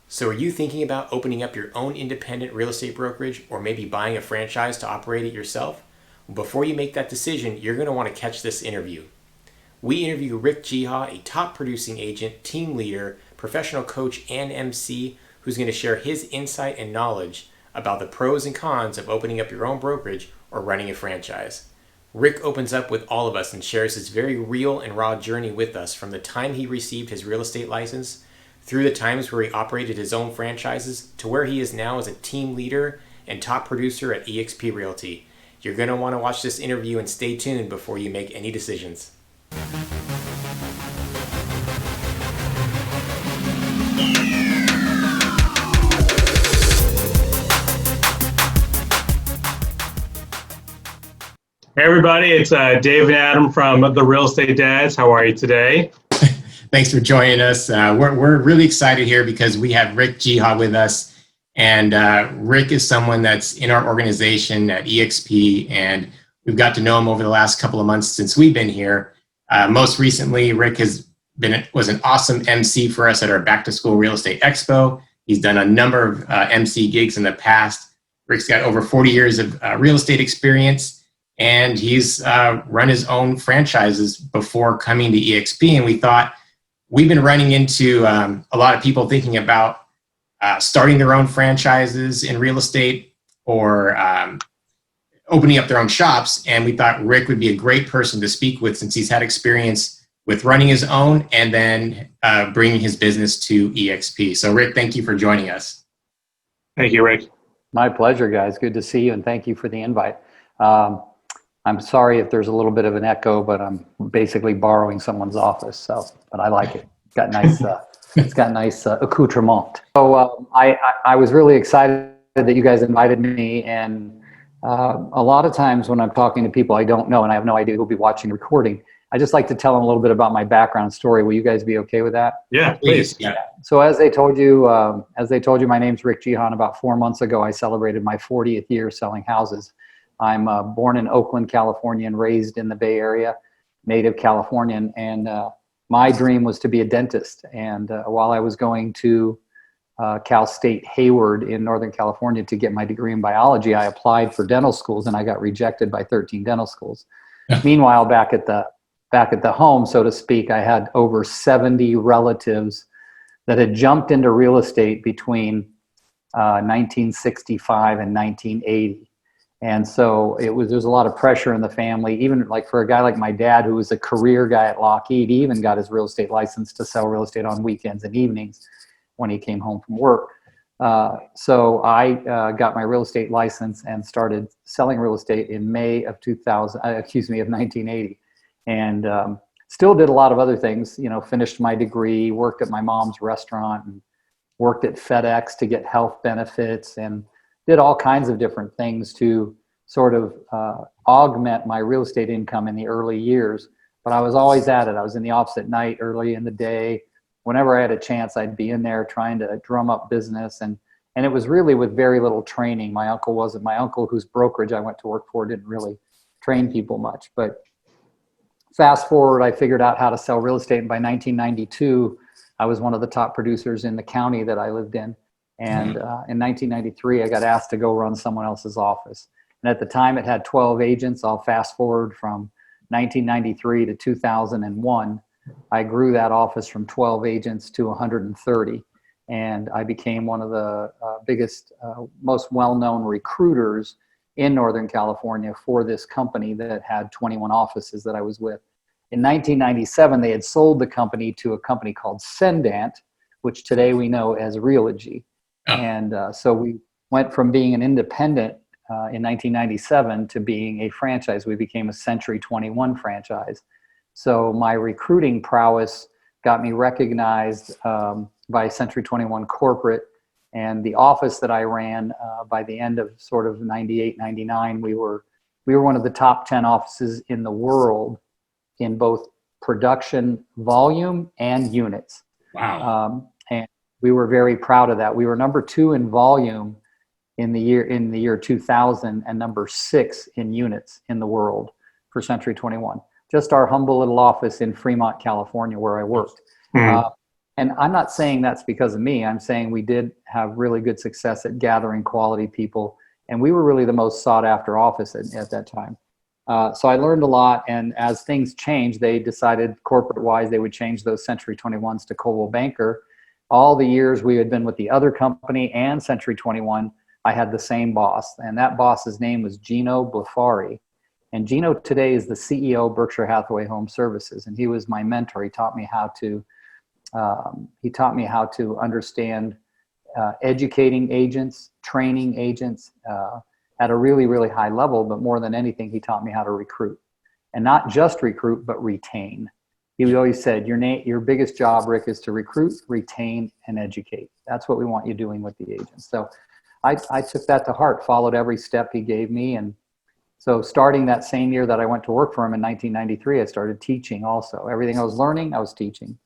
So are you thinking about opening up your own independent real estate brokerage or maybe buying a franchise to operate it yourself? Before you make that decision, you're going to want to catch this interview. We interview Rick Jiha, a top producing agent, team leader, professional coach, and MC, who's going to share his insight and knowledge about the pros and cons of opening up your own brokerage or running a franchise. Rick opens up with all of us and shares his very real and raw journey with us from the time he received his real estate license through the times where he operated his own franchises to where he is now as a team leader and top producer at eXp Realty. You're going to want to watch this interview and stay tuned before you make any decisions. Hey everybody, it's Dave and Adam from the Real Estate Dads. How are you today? Thanks for joining us. We're really excited here because we have Rick Jiha with us. And Rick is someone that's in our organization at eXp, and we've got to know him over the last couple of months since we've been here. Most recently, Rick was an awesome MC for us at our Back to School Real Estate Expo. He's done a number of MC gigs in the past. Rick's got over 40 years of real estate experience, and he's run his own franchises before coming to eXp. And we thought we've been running into a lot of people thinking about starting their own franchises in real estate or opening up their own shops. And we thought Rick would be a great person to speak with since he's had experience with running his own and then bringing his business to eXp. So Rick, thank you for joining us. Thank you, Rick. My pleasure, guys. Good to see you, and thank you for the invite. I'm sorry if there's a little bit of an echo, but I'm basically borrowing someone's office. But I like it. It's got nice, accoutrement. So I was really excited that you guys invited me. And a lot of times when I'm talking to people I don't know and I have no idea who'll be watching the recording, I just like to tell them a little bit about my background story. Will you guys be okay with that? Yeah, please. Yeah. So as they told you, my name's Rick Jihan. About 4 months ago, I celebrated my 40th year selling houses. I'm born in Oakland, California, and raised in the Bay Area, native Californian. And my dream was to be a dentist. And while I was going to Cal State Hayward in Northern California to get my degree in biology, I applied for dental schools and I got rejected by 13 dental schools. Meanwhile, back at the home, so to speak, I had over 70 relatives that had jumped into real estate between 1965 and 1980. And so there's a lot of pressure in the family, even like for a guy like my dad, who was a career guy at Lockheed. He even got his real estate license to sell real estate on weekends and evenings when he came home from work. So I got my real estate license and started selling real estate in May of 1980. And still did a lot of other things, finished my degree, worked at my mom's restaurant, and worked at FedEx to get health benefits, and did all kinds of different things to sort of augment my real estate income in the early years. But I was always at it. I was in the office at night, early in the day. Whenever I had a chance, I'd be in there trying to drum up business. And it was really with very little training. My uncle whose brokerage I went to work for didn't really train people much. But fast forward, I figured out how to sell real estate. And by 1992, I was one of the top producers in the county that I lived in. And in 1993, I got asked to go run someone else's office. And at the time, it had 12 agents. I'll fast forward from 1993 to 2001. I grew that office from 12 agents to 130. And I became one of the biggest, most well-known recruiters in Northern California for this company that had 21 offices that I was with. In 1997, they had sold the company to a company called Sendant, which today we know as Realty. And so we went from being an independent in 1997 to being a franchise. We became a Century 21 franchise. So my recruiting prowess got me recognized by Century 21 Corporate, and the office that I ran by the end of sort of 98, 99, we were one of the top 10 offices in the world in both production volume and units. Wow. And we were very proud of that. We were number 2 in volume in the year 2000 and number 6 in units in the world for Century 21. Just our humble little office in Fremont, California, where I worked. And I'm not saying that's because of me. I'm saying we did have really good success at gathering quality people. And we were really the most sought after office at that time. So I learned a lot. And as things changed, they decided corporate wise, they would change those Century 21s to Coldwell Banker. All the years we had been with the other company and Century 21, I had the same boss. And that boss's name was Gino Blafari. And Gino today is the CEO of Berkshire Hathaway Home Services. And he was my mentor. He taught me how to understand educating agents, training agents at a really, really high level. But more than anything, he taught me how to recruit, and not just recruit, but retain. He always said, your biggest job, Rick, is to recruit, retain, and educate. That's what we want you doing with the agents. So I took that to heart, followed every step he gave me. And so starting that same year that I went to work for him in 1993, I started teaching also. Everything I was learning, I was teaching.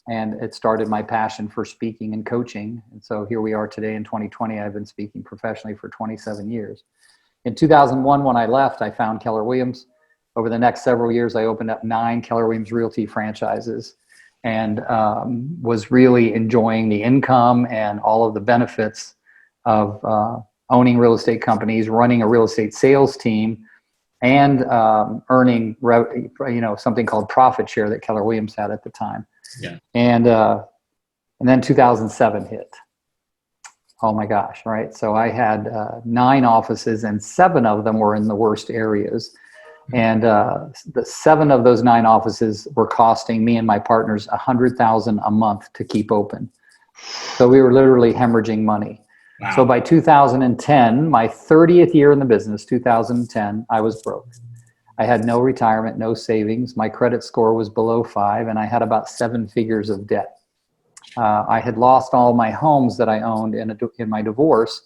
And it started my passion for speaking and coaching. And so here we are today in 2020. I've been speaking professionally for 27 years. In 2001, when I left, I found Keller Williams. Over the next several years, I opened up 9 Keller Williams Realty franchises and was really enjoying the income and all of the benefits of owning real estate companies, running a real estate sales team, and earning something called profit share that Keller Williams had at the time. Yeah. And then 2007 hit. Oh my gosh, right? So I had 9 offices, and 7 of them were in the worst areas. And the 7 of those 9 offices were costing me and my partners $100,000 a month to keep open. So we were literally hemorrhaging money. Wow. So by 2010, my 30th year in the business, 2010, I was broke. I had no retirement, no savings. My credit score was below 5, and I had about 7 figures of debt. I had lost all my homes that I owned in my divorce.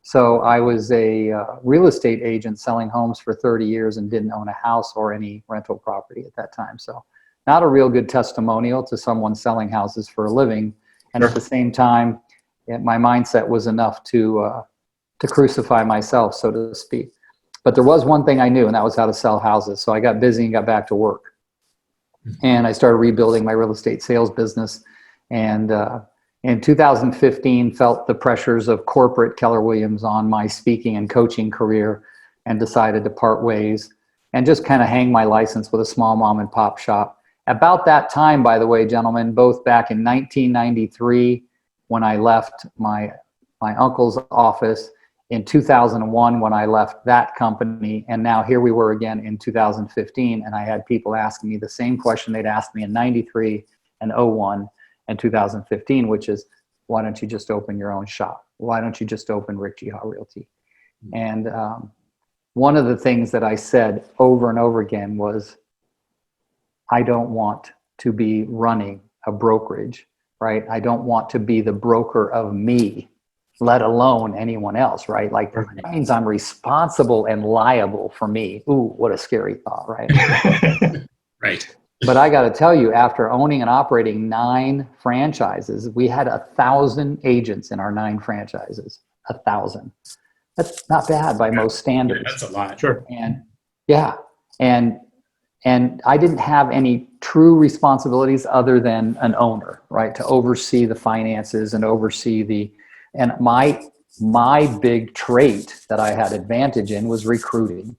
So I was a real estate agent selling homes for 30 years and didn't own a house or any rental property at that time. So not a real good testimonial to someone selling houses for a living. And at the same time, my mindset was enough to crucify myself, so to speak. But there was one thing I knew, and that was how to sell houses. So I got busy and got back to work. And I started rebuilding my real estate sales business. And in 2015, felt the pressures of corporate Keller Williams on my speaking and coaching career, and decided to part ways and just kind of hang my license with a small mom and pop shop. About that time, by the way, gentlemen, both back in 1993, when I left my uncle's office, in 2001 when I left that company, and now here we were again in 2015, and I had people asking me the same question they'd asked me in 93 and 01 and 2015, which is, why don't you just open your own shop? Why don't you just open Rick Jihad Realty? And one of the things that I said over and over again was, I don't want to be running a brokerage, right? I don't want to be the broker of me, let alone anyone else, right? Like, that means I'm responsible and liable for me. Ooh, what a scary thought, right? Right. But I got to tell you, after owning and operating 9 franchises, we had 1,000 agents in our 9 franchises. 1,000. That's not bad by most standards. That's a lot. Sure. And yeah, and I didn't have any true responsibilities other than an owner, right? To oversee the finances and oversee and my big trait that I had advantage in was recruiting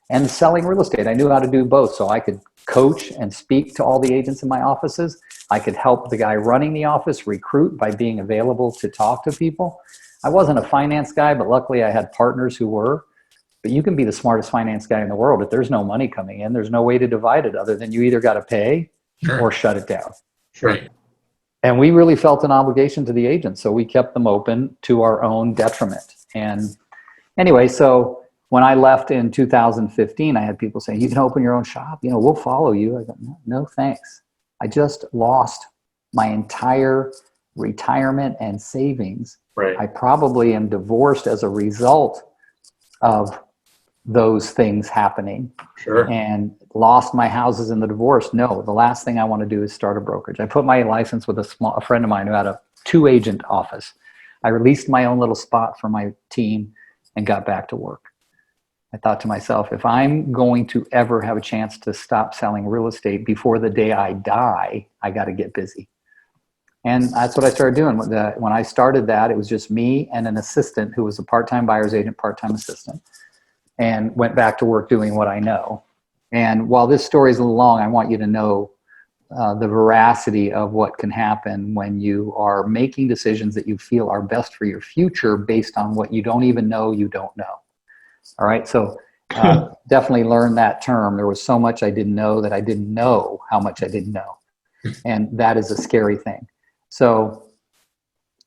and selling real estate. I knew how to do both. So I could coach and speak to all the agents in my offices. I could help the guy running the office recruit by being available to talk to people. I wasn't a finance guy, but luckily I had partners who were. But you can be the smartest finance guy in the world. If there's no money coming in, there's no way to divide it other than you either got to pay or shut it down. Sure. Right. And we really felt an obligation to the agents, so we kept them open to our own detriment. And anyway, so when I left in 2015, I had people saying, you can open your own shop, we'll follow you. I go, no, thanks. I just lost my entire retirement and savings. Right. I probably am divorced as a result of those things happening. Sure. And lost my houses in the divorce. No, the last thing I want to do is start a brokerage. I put my license with a friend of mine who had a 2-agent office. I released my own little spot for my team and got back to work. I thought to myself, if I'm going to ever have a chance to stop selling real estate before the day I die, I got to get busy. And that's what I started doing. When I started that, it was just me and an assistant who was a part-time buyer's agent, part-time assistant, and went back to work doing what I know. And while this story is a little long, I want you to know the veracity of what can happen when you are making decisions that you feel are best for your future based on what you don't even know you don't know. All right, so definitely learn that term. There was so much I didn't know that I didn't know how much I didn't know. And that is a scary thing. So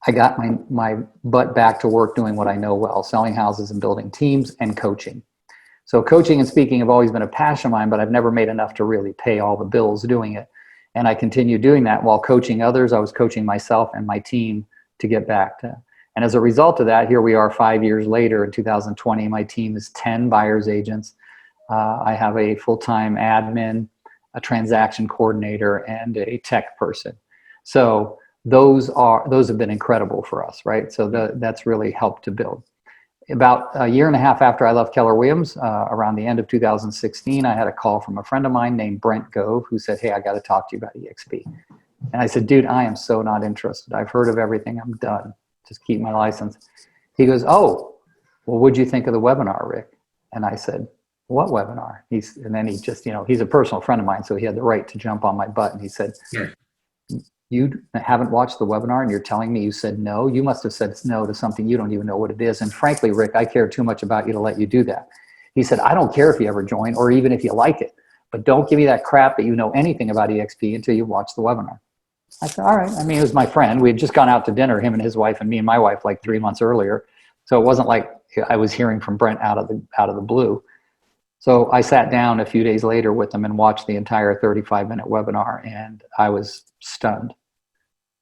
I got my butt back to work doing what I know well, selling houses and building teams and coaching. So coaching and speaking have always been a passion of mine, but I've never made enough to really pay all the bills doing it. And I continue doing that while coaching others. I was coaching myself and my team to get back to. And as a result of that, here we are 5 years later in 2020. My team is 10 buyer's agents. I have a full-time admin, a transaction coordinator, and a tech person. So those have been incredible for us, right? So that's really helped to build. About a year and a half after I left Keller Williams, around the end of 2016, I had a call from a friend of mine named Brent Gove, who said, "Hey, I got to talk to you about EXP." And I said, "Dude, I am so not interested. I've heard of everything. I'm done. Just keep my license." He goes, "Oh, well, what'd you think of the webinar, Rick?" And I said, "What webinar?" And then he just, he's a personal friend of mine, so he had the right to jump on my butt. And he said, Sure. "You haven't watched the webinar and you're telling me you said no? You must have said no to something you don't even know what it is. And frankly, Rick, I care too much about you to let you do that." He said, "I don't care if you ever join or even if you like it, but don't give me that crap that you know anything about EXP until you watch the webinar." I said, "All right." I mean, he was my friend. We had just gone out to dinner, him and his wife and me and my wife, like 3 months earlier. So it wasn't like I was hearing from Brent out of the blue. So I sat down a few days later with him and watched the entire 35-minute webinar, and I was stunned.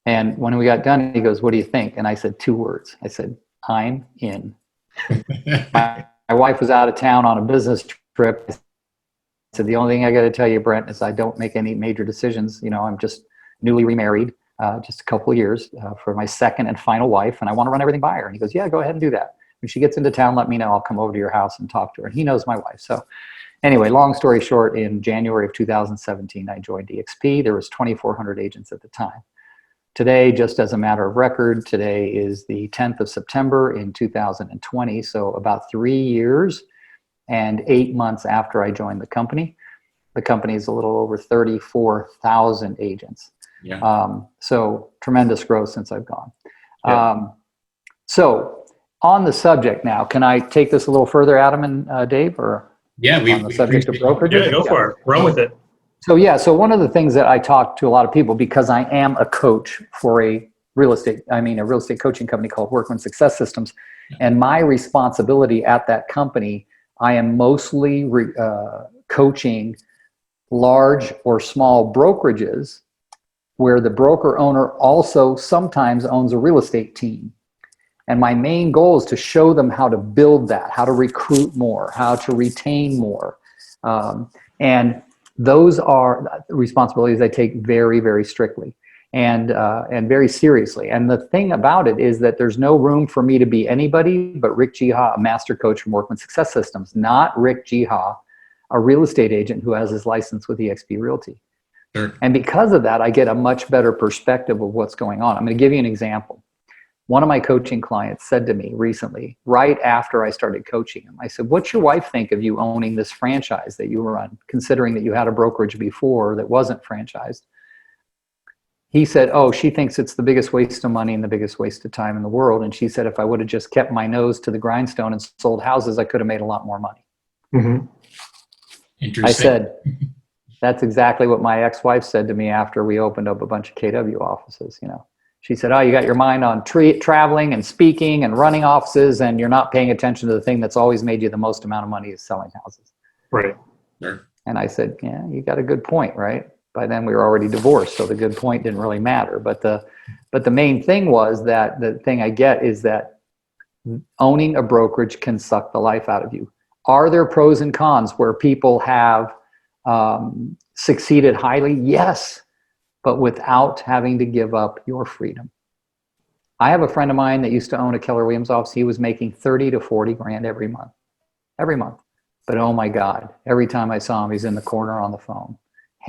And when we got done, he goes, "What do you think?" And I said 2 words. I said, "I'm in." My wife was out of town on a business trip. I said, "The only thing I got to tell you, Brent, is I don't make any major decisions. I'm just newly remarried, just a couple of years for my second and final wife, and I want to run everything by her." And he goes, "Yeah, go ahead and do that. When she gets into town, let me know. I'll come over to your house and talk to her." And he knows my wife. So anyway, long story short, in January of 2017, I joined EXP. There was 2,400 agents at the time. Today, just as a matter of record, today is the 10th of September in 2020. So about 3 years and 8 months after I joined the company is a little over 34,000 agents. Yeah. So tremendous growth since I've gone. Yeah. So on the subject now, can I take this a little further, Adam and Dave, or Yeah, on the subject of brokerages? Yeah, go for it. Run with it. So one of the things that I talk to a lot of people, because I am a coach for a real estate coaching company called Workman Success Systems, and my responsibility at that company, I am mostly coaching large or small brokerages where the broker owner also sometimes owns a real estate team. And my main goal is to show them how to build that, how to recruit more, how to retain more. And those are responsibilities I take very, very strictly and very seriously. And the thing about it is that there's no room for me to be anybody but Rick Jiha, a master coach from Workman Success Systems, not Rick Jiha, a real estate agent who has his license with eXp Realty. Sure. And because of that, I get a much better perspective of what's going on. I'm going to give you an example. One of my coaching clients said to me recently, right after I started coaching him, I said, "What's your wife think of you owning this franchise that you run, considering that you had a brokerage before that wasn't franchised?" He said, "Oh, she thinks it's the biggest waste of money and the biggest waste of time in the world. And she said, if I would have just kept my nose to the grindstone and sold houses, I could have made a lot more money." Mm-hmm. Interesting. I said, "That's exactly what my ex-wife said to me after we opened up a bunch of KW offices, She said, "Oh, you got your mind on traveling and speaking and running offices, and you're not paying attention to the thing that's always made you the most amount of money is selling houses." Right. Sure. And I said, "Yeah, you got a good point, right?" By then we were already divorced, so the good point didn't really matter. But the main thing was that the thing I get is that owning a brokerage can suck the life out of you. Are there pros and cons where people have succeeded highly? Yes. But without having to give up your freedom. I have a friend of mine that used to own a Keller Williams office. He was making 30 to 40 grand every month. But oh my God, every time I saw him, he's in the corner on the phone.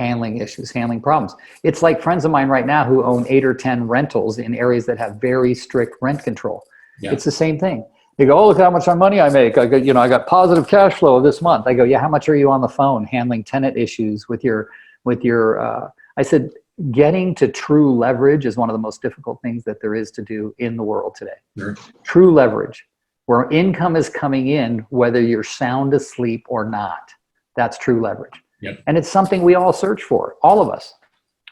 handling issues, handling problems. It's like friends of mine right now who own 8 or 10 rentals in areas that have very strict rent control. Yeah. It's the same thing. They go, oh, look how much money I make. I got positive cash flow this month. I go, yeah, how much are you on the phone handling tenant issues with your I said, getting to true leverage is one of the most difficult things that there is to do in the world today. Sure. True leverage, where income is coming in, whether you're sound asleep or not. That's true leverage. Yep. And it's something we all search for, all of us,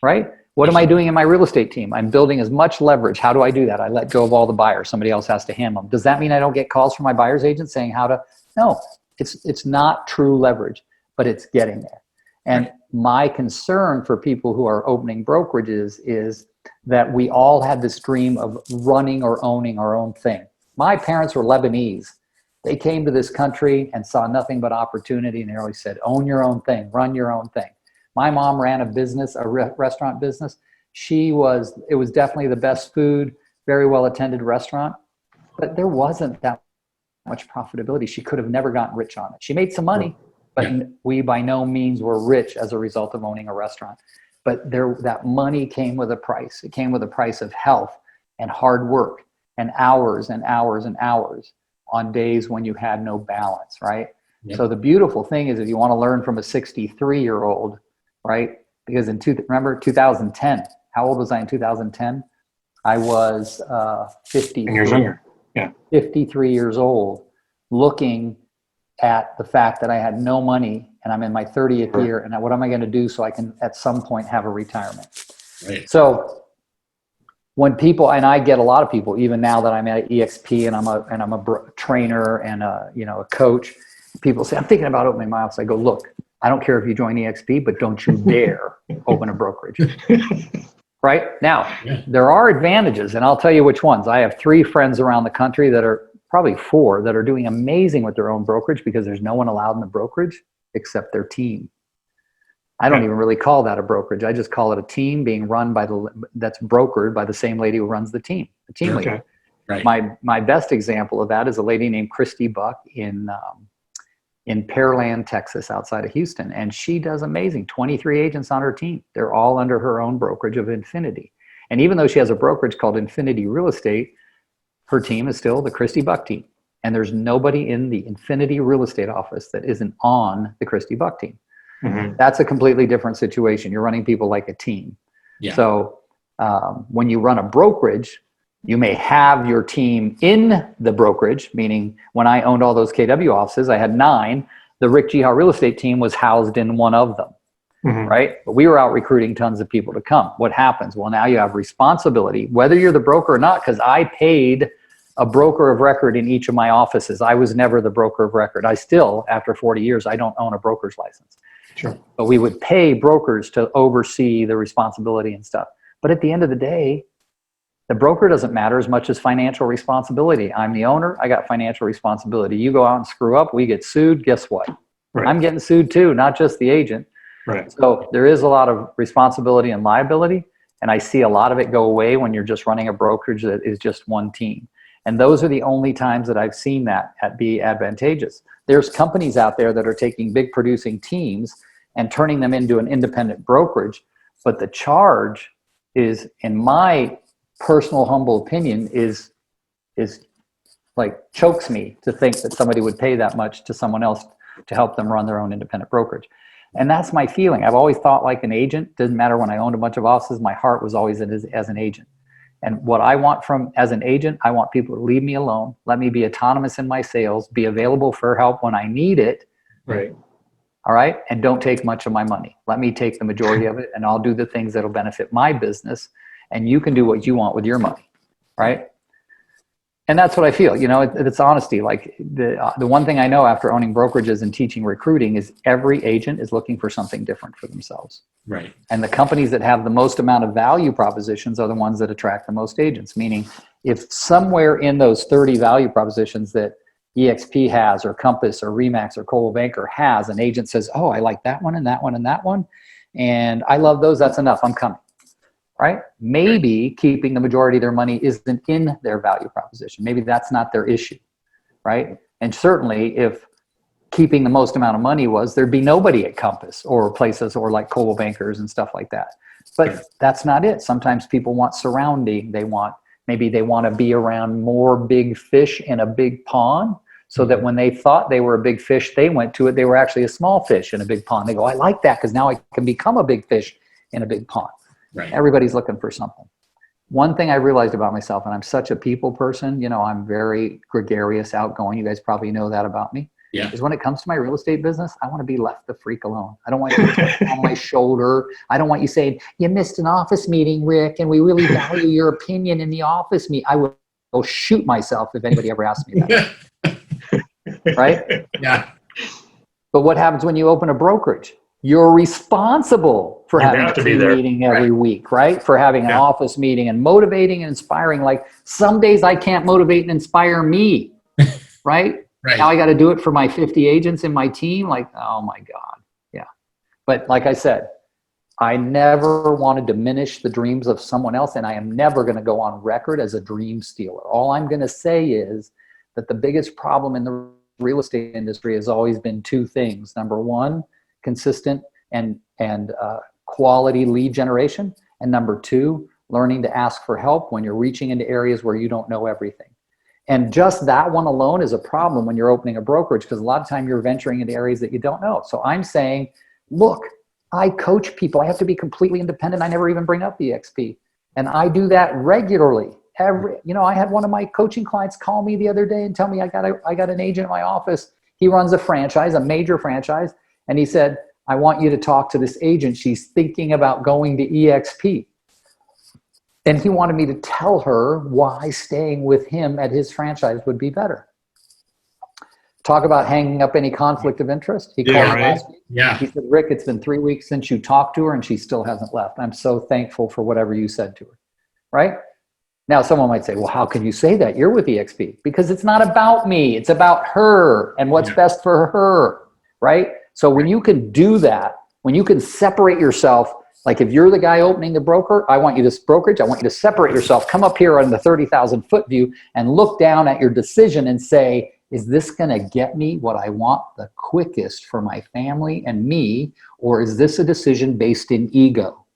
right? What am I doing in my real estate team? I'm building as much leverage. How do I do that? I let go of all the buyers. Somebody else has to handle them. Does that mean I don't get calls from my buyer's agent saying how to? No, it's not true leverage, but it's getting there. And my concern for people who are opening brokerages is that we all had this dream of running or owning our own thing. My parents were Lebanese. They came to this country and saw nothing but opportunity, and they always said, own your own thing, run your own thing. My mom ran a business, a restaurant business. It was definitely the best food, very well attended restaurant, but there wasn't that much profitability. She could have never gotten rich on it. She made some money, but we by no means were rich as a result of owning a restaurant. But that money came with a price. It came with a price of health and hard work and hours and hours and hours on days when you had no balance, right? Yep. So the beautiful thing is, if you want to learn from a 63-year-old, right? Because remember 2010, how old was I in 2010? I was 53. Years younger. Yeah. 53 years old, looking at the fact that I had no money and I'm in my 30th year, and what am I going to do so I can at some point have a retirement? Right. So when people, and I get a lot of people, even now that I'm at EXP and I'm a trainer and a coach, people say, I'm thinking about opening my office. I go, look, I don't care if you join EXP, but don't you dare open a brokerage. Right? Now, there are advantages, and I'll tell you which ones. I have 3 friends around the country that are, probably 4, that are doing amazing with their own brokerage because there's no one allowed in the brokerage except their team. I don't even really call that a brokerage. I just call it a team being run that's brokered by the same lady who runs the team, the team leader. Right. My best example of that is a lady named Christy Buck in Pearland, Texas, outside of Houston. And she does amazing. 23 agents on her team. They're all under her own brokerage of Infinity. And even though she has a brokerage called Infinity Real Estate, her team is still the Christy Buck team. And there's nobody in the Infinity Real Estate office that isn't on the Christy Buck team. Mm-hmm. That's a completely different situation. You're running people like a team. Yeah. So when you run a brokerage, you may have your team in the brokerage, meaning when I owned all those KW offices, I had 9. The Rick Jihar real estate team was housed in one of them, right? But we were out recruiting tons of people to come. What happens? Well, now you have responsibility, whether you're the broker or not, because I paid a broker of record in each of my offices. I was never the broker of record. I still, after 40 years, I don't own a broker's license. Sure. But we would pay brokers to oversee the responsibility and stuff. But at the end of the day, the broker doesn't matter as much as financial responsibility. I'm the owner. I got financial responsibility. You go out and screw up, we get sued. Guess what? Right. I'm getting sued too, not just the agent. Right. So there is a lot of responsibility and liability. And I see a lot of it go away when you're just running a brokerage that is just one team. And those are the only times that I've seen that be advantageous. There's companies out there that are taking big producing teams and turning them into an independent brokerage. But the charge is, in my personal humble opinion, is like chokes me to think that somebody would pay that much to someone else to help them run their own independent brokerage. And that's my feeling. I've always thought like an agent. Didn't matter when I owned a bunch of offices, my heart was always as an agent. And what I want as an agent, I want people to leave me alone, let me be autonomous in my sales, be available for help when I need it. Right. All right. And don't take much of my money. Let me take the majority of it, and I'll do the things that'll benefit my business. And you can do what you want with your money. Right. And that's what I feel. It's honesty. Like the one thing I know after owning brokerages and teaching recruiting is every agent is looking for something different for themselves. Right. And the companies that have the most amount of value propositions are the ones that attract the most agents. Meaning, if somewhere in those 30 value propositions that EXP has, or Compass, or Remax, or Coldwell Banker has, an agent says, oh, I like that one and that one and that one, and I love those, that's enough, I'm coming. Right? Maybe keeping the majority of their money isn't in their value proposition. Maybe that's not their issue. Right? And certainly if keeping the most amount of money was there'd be nobody at Compass or places or like Coldwell Bankers and stuff like that. But that's not it. Sometimes people want surrounding. Maybe they want to be around more big fish in a big pond, so that when they thought they were a big fish, they went to it, they were actually a small fish in a big pond. They go, I like that because now I can become a big fish in a big pond. Right. Everybody's looking for something. One thing I realized about myself, and I'm such a people person, I'm very gregarious, outgoing. You guys probably know that about me. Yeah. Is when it comes to my real estate business, I want to be left the freak alone. I don't want you on my shoulder. I don't want you saying, you missed an office meeting, Rick, and we really value your opinion in the office meeting. I will go shoot myself if anybody ever asks me that. Right? Yeah. But what happens when you open a brokerage? You're responsible for having a team meeting every week, right? For having an office meeting and motivating and inspiring. Like some days I can't motivate and inspire me, right? Right. Now I got to do it for my 50 agents in my team. Like, oh my God. Yeah. But like I said, I never want to diminish the dreams of someone else. And I am never going to go on record as a dream stealer. All I'm going to say is that the biggest problem in the real estate industry has always been two things. Number one, consistent and quality lead generation. And number two, learning to ask for help when you're reaching into areas where you don't know everything. And just that one alone is a problem when you're opening a brokerage, because a lot of time you're venturing into areas that you don't know. So I'm saying, look, I coach people. I have to be completely independent. I never even bring up EXP. And I do that regularly. I had one of my coaching clients call me the other day and tell me I got an agent in my office. He runs a franchise, a major franchise. And he said, I want you to talk to this agent. She's thinking about going to EXP. And he wanted me to tell her why staying with him at his franchise would be better. Talk about hanging up any conflict of interest. He called me last week. Yeah. He said, Rick, it's been 3 weeks since you talked to her and she still hasn't left. I'm so thankful for whatever you said to her. Right? Now, someone might say, well, how can you say that? You're with EXP. Because it's not about me. It's about her and what's best for her. Right? So when you can do that, when you can separate yourself, like if you're the guy opening the brokerage, I want you to separate yourself, come up here on the 30,000 foot view and look down at your decision and say, is this going to get me what I want the quickest for my family and me? Or is this a decision based in ego?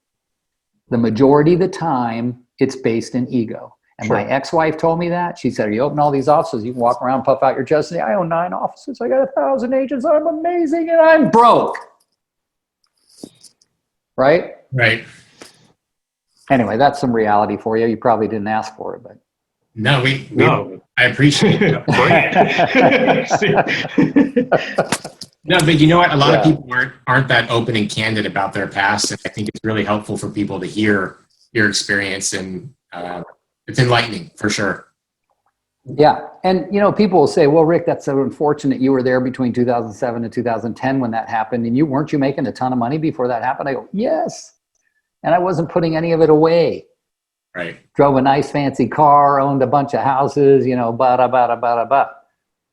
The majority of the time, it's based in ego. And my ex-wife told me that. She said, you open all these offices, you can walk around, puff out your chest and say, I own 9 offices. I got 1,000 agents. I'm amazing and I'm broke. Right? Right. Anyway, that's some reality for you. You probably didn't ask for it, but. No, I appreciate it. No, but you know what? A lot of people aren't that open and candid about their past. And I think it's really helpful for people to hear your experience, and it's enlightening for sure. Yeah. And, people will say, well, Rick, that's so unfortunate. You were there between 2007 and 2010 when that happened. And weren't you making a ton of money before that happened? I go, yes. And I wasn't putting any of it away. Right. Drove a nice fancy car, owned a bunch of houses,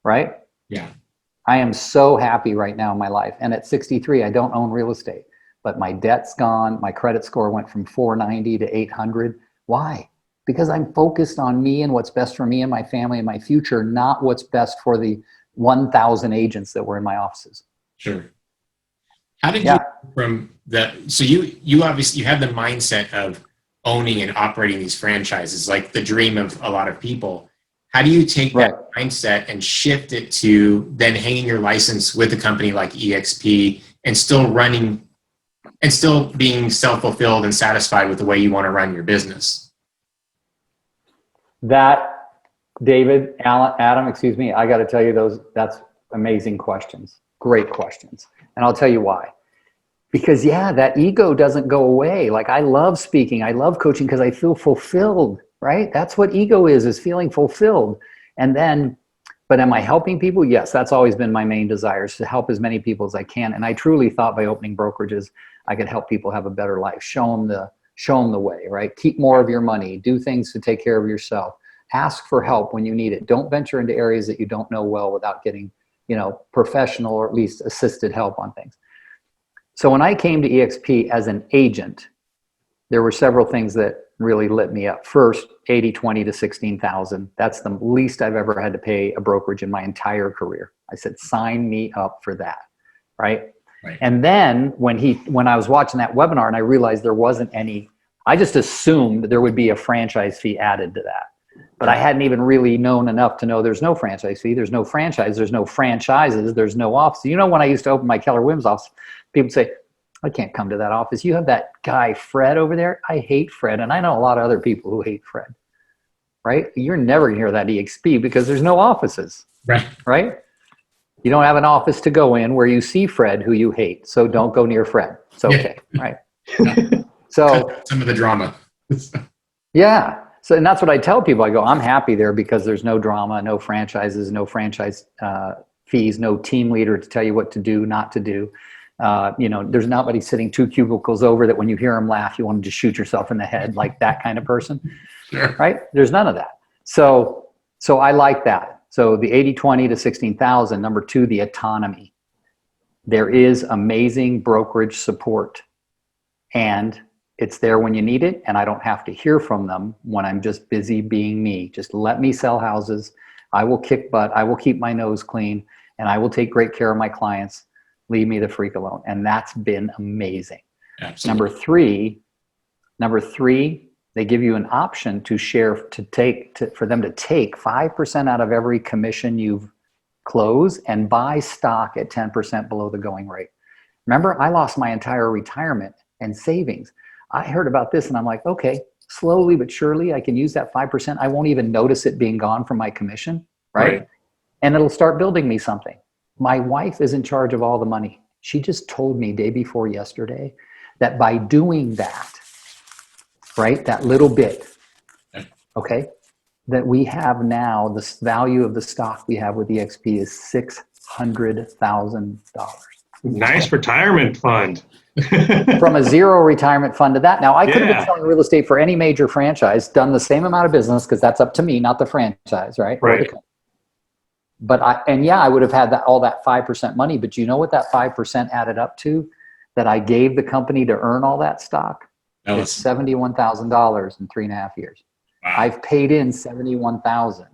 right? Yeah. I am so happy right now in my life. And at 63, I don't own real estate, but my debt's gone. My credit score went from 490 to 800. Why? Because I'm focused on me and what's best for me and my family and my future, not what's best for the 1,000 agents that were in my offices. Sure. How did you so you obviously, you have the mindset of owning and operating these franchises, like the dream of a lot of people. How do you take that mindset and shift it to then hanging your license with a company like EXP and still running and still being self-fulfilled and satisfied with the way you want to run your business? That, David, Adam, excuse me, I got to tell you that's amazing questions. Great questions. And I'll tell you why. Because that ego doesn't go away. Like I love speaking, I love coaching because I feel fulfilled, right? That's what ego is feeling fulfilled. And then, but am I helping people? Yes, that's always been my main desire, is to help as many people as I can. And I truly thought by opening brokerages, I could help people have a better life, show them the way, right? Keep more of your money, do things to take care of yourself, ask for help when you need it. Don't venture into areas that you don't know well without getting, professional or at least assisted help on things. So when I came to EXP as an agent, there were several things that really lit me up. First, 80-20 to 16,000. That's the least I've ever had to pay a brokerage in my entire career. I said, sign me up for that, right? Right. And then when I was watching that webinar and I realized there wasn't any, I just assumed there would be a franchise fee added to that. But I hadn't even really known enough to know there's no franchise fee, there's no franchise, there's no franchises, there's no office. You know, when I used to open my Keller Williams office, people would say, I can't come to that office. You have that guy, Fred, over there. I hate Fred. And I know a lot of other people who hate Fred, right? You're never going to hear that EXP because there's no offices, right? You don't have an office to go in where you see Fred, who you hate. So don't go near Fred. It's okay, right? So some of the drama. yeah. So, and that's what I tell people. I go, I'm happy there because there's no drama, no franchises, no franchise fees, no team leader to tell you what to do, not to do. You know, there's nobody sitting 2 cubicles over that when you hear them laugh, you want to just shoot yourself in the head, like that kind of person, Sure. right? There's none of that. So I like that. So the 80-20 to 16,000. Number 2, the autonomy. There is amazing brokerage support, and it's there when you need it, and I don't have to hear from them when I'm just busy being me. Just let me sell houses. I will kick butt. I will keep my nose clean, and I will take great care of my clients. Leave me the freak alone. And that's been amazing. Absolutely. Number three, they give you an option to share, for them to take 5% out of every commission you've closed and buy stock at 10% below the going rate. Remember, I lost my entire retirement and savings. I heard about this and I'm like, okay, slowly but surely I can use that 5%. I won't even notice it being gone from my commission, right? And it'll start building me something. My wife is in charge of all the money. She just told me day before yesterday that by doing that, right, that little bit, okay, that we have now, the value of the stock we have with EXP is $600,000. Nice retirement fund. From a zero retirement fund to that. Now, I could have been selling real estate for any major franchise, done the same amount of business, because that's up to me, not the franchise, right? Right. But I would have had all that 5% money. But you know what that 5% added up to that I gave the company to earn all that stock? It's $71,000 in 3.5 years. Wow. I've paid in $71,000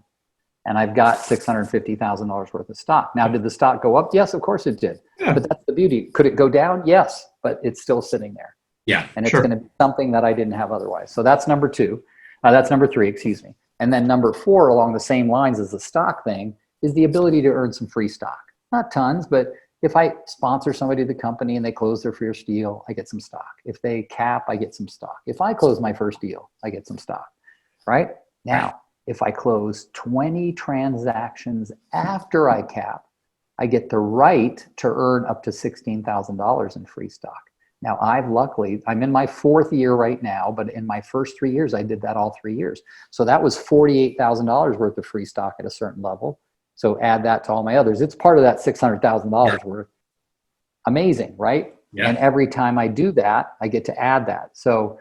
and I've got $650,000 worth of stock. Now, did the stock go up? Yes, of course it did. Yeah. But that's the beauty. Could it go down? Yes, but it's still sitting there. Yeah. And it's going to be something that I didn't have otherwise. So that's number two. That's number three, excuse me. And then number four, along the same lines as the stock thing, is the ability to earn some free stock. Not tons, but if I sponsor somebody to the company and they close their first deal, I get some stock. If they cap, I get some stock. If I close my first deal, I get some stock, right? Now, if I close 20 transactions after I cap, I get the right to earn up to $16,000 in free stock. Now, I'm in my 4th year right now, but in my first 3 years, I did that all 3 years. So that was $48,000 worth of free stock at a certain level. So add that to all my others. It's part of that $600,000 worth. Amazing, right? Yeah. And every time I do that, I get to add that. So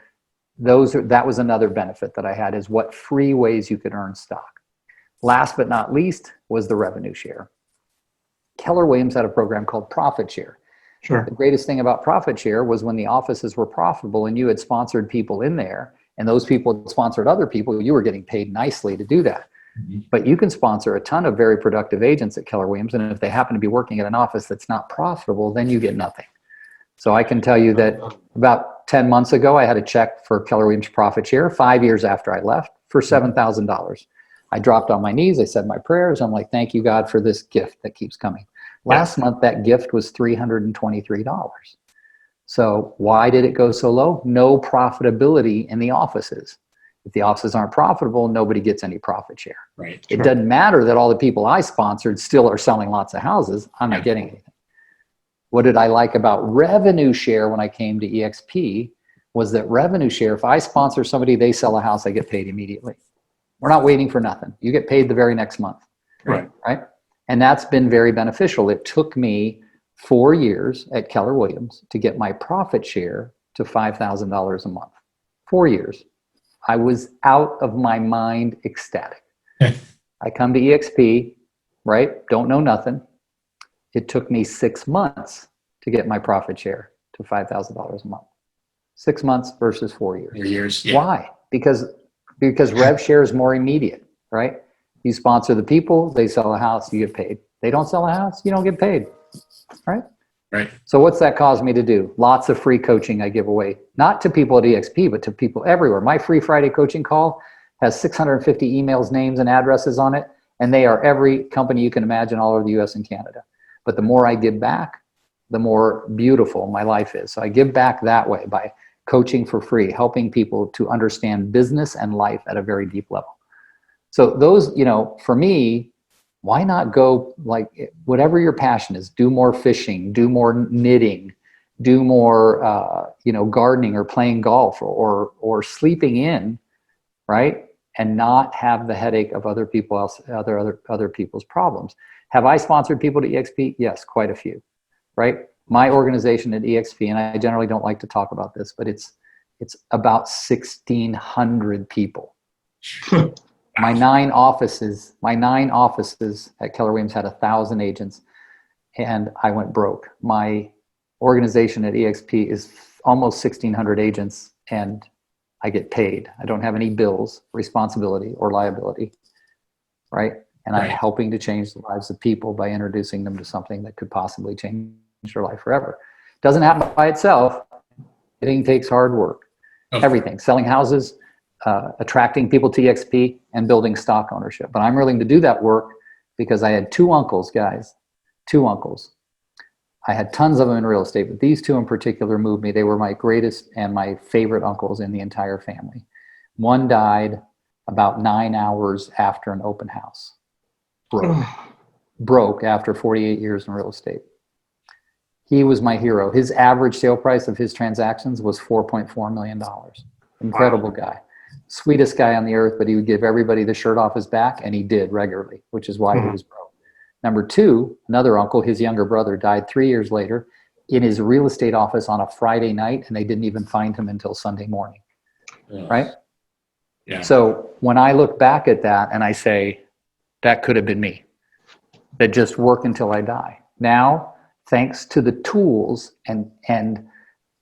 that was another benefit that I had, is what free ways you could earn stock. Last but not least was the revenue share. Keller Williams had a program called Profit Share. Sure. The greatest thing about Profit Share was when the offices were profitable and you had sponsored people in there and those people had sponsored other people, you were getting paid nicely to do that. Mm-hmm. But you can sponsor a ton of very productive agents at Keller Williams, and if they happen to be working at an office that's not profitable, then you get nothing. So I can tell you that about 10 months ago, I had a check for Keller Williams Profit Share 5 years after I left for $7,000. I dropped on my knees. I said my prayers. I'm like, thank you, God, for this gift that keeps coming. Last month, that gift was $323. So why did it go so low? No profitability in the offices. If the offices aren't profitable, nobody gets any profit share. Right. It doesn't matter that all the people I sponsored still are selling lots of houses. I'm not getting anything. What did I like about revenue share when I came to EXP was that revenue share, if I sponsor somebody, they sell a house, I get paid immediately. We're not waiting for nothing. You get paid the very next month. Right. Right? And that's been very beneficial. It took me 4 years at Keller Williams to get my profit share to $5,000 a month. 4 years. I was out of my mind ecstatic. I come to EXP, right? Don't know nothing. It took me 6 months to get my profit share to $5,000 a month. 6 months versus 4 years. 4 years. Yeah. Why? Because because rev share is more immediate, right? You sponsor the people, they sell a house, you get paid. They don't sell a house, you don't get paid, right? Right. So what's that caused me to do? Lots of free coaching I give away, not to people at EXP, but to people everywhere. My free Friday coaching call has 650 emails, names, and addresses on it, and they are every company you can imagine all over the US and Canada. But the more I give back, the more beautiful my life is. So I give back that way by coaching for free, helping people to understand business and life at a very deep level. So those, for me, why not go like whatever your passion is, do more fishing, do more knitting, do more, gardening or playing golf or sleeping in, right? And not have the headache of other people's problems. Have I sponsored people to EXP? Yes, quite a few, right? My organization at EXP, and I generally don't like to talk about this, but it's about 1,600 people. My nine offices at Keller Williams had 1,000 agents, and I went broke. My organization at EXP is almost 1,600 agents, and I get paid. I don't have any bills, responsibility, or liability, right? And I'm helping to change the lives of people by introducing them to something that could possibly change their life forever. Doesn't happen by itself. Everything takes hard work. Everything, selling houses, attracting people to EXP, and building stock ownership. But I'm willing to do that work because I had two uncles, guys, two uncles. I had tons of them in real estate, but these two in particular moved me. They were my greatest and my favorite uncles in the entire family. One died about 9 hours after an open house. Broke after 48 years in real estate. He was my hero. His average sale price of his transactions was $4.4 million. Incredible guy. Sweetest guy on the earth, but he would give everybody the shirt off his back, and he did regularly, which is why he was broke. Number two, another uncle, his younger brother, died 3 years later in his real estate office on a Friday night, and they didn't even find him until Sunday morning, right? Yeah. So when I look back at that and I say, that could have been me, that just work until I die. Now, thanks to the tools and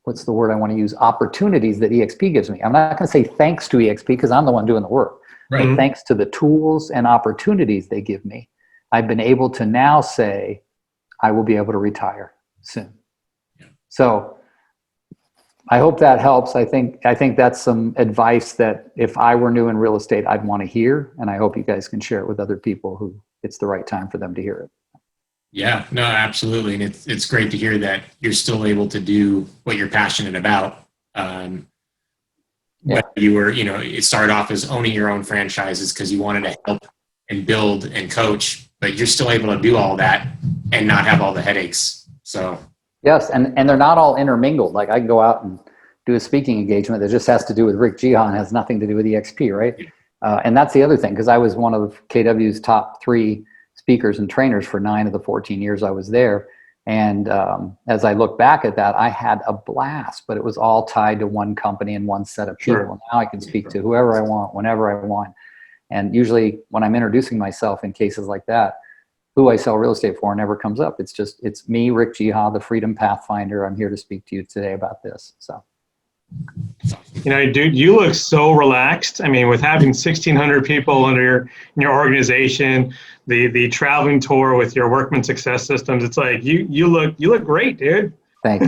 what's the word I want to use, opportunities that EXP gives me. I'm not going to say thanks to EXP because I'm the one doing the work. Right. But thanks to the tools and opportunities they give me, I've been able to now say I will be able to retire soon. Yeah. So I hope that helps. I think that's some advice that if I were new in real estate, I'd want to hear, and I hope you guys can share it with other people who it's the right time for them to hear it. Yeah, no, absolutely. And it's great to hear that you're still able to do what you're passionate about. But you were, it started off as owning your own franchises because you wanted to help and build and coach, but you're still able to do all that and not have all the headaches. So yes, and they're not all intermingled. Like I can go out and do a speaking engagement that just has to do with Rick Jihan and has nothing to do with EXP, right? And that's the other thing, because I was one of KW's top 3 speakers and trainers for 9 of the 14 years I was there. And as I look back at that, I had a blast, but it was all tied to one company and one set of people. Sure. Now I can speak to whoever I want, whenever I want. And usually when I'm introducing myself in cases like that, who I sell real estate for never comes up. It's me, Rick Jiha, the Freedom Pathfinder. I'm here to speak to you today about this. So. Dude, you look so relaxed. I mean, with having 1,600 people under your organization, the traveling tour with your workman success systems, it's like you look great, dude. Thank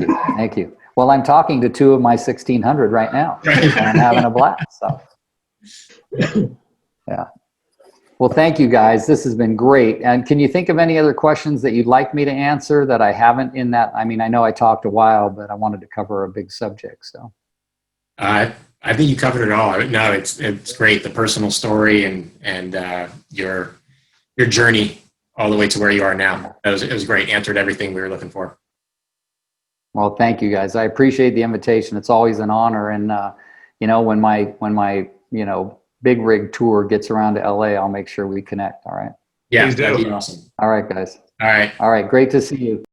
you. Well, I'm talking to 2 of my 1,600 right now, and I'm having a blast. So, yeah. Well, thank you guys. This has been great. And can you think of any other questions that you'd like me to answer that I haven't in that? I mean, I know I talked a while, but I wanted to cover a big subject. So. I think you covered it all. No, it's great. The personal story and your journey all the way to where you are now. It was great. Answered everything we were looking for. Well, thank you guys. I appreciate the invitation. It's always an honor. And when my big rig tour gets around to LA, I'll make sure we connect. All right. Yeah, that'd be awesome. All right, guys. All right. Great to see you.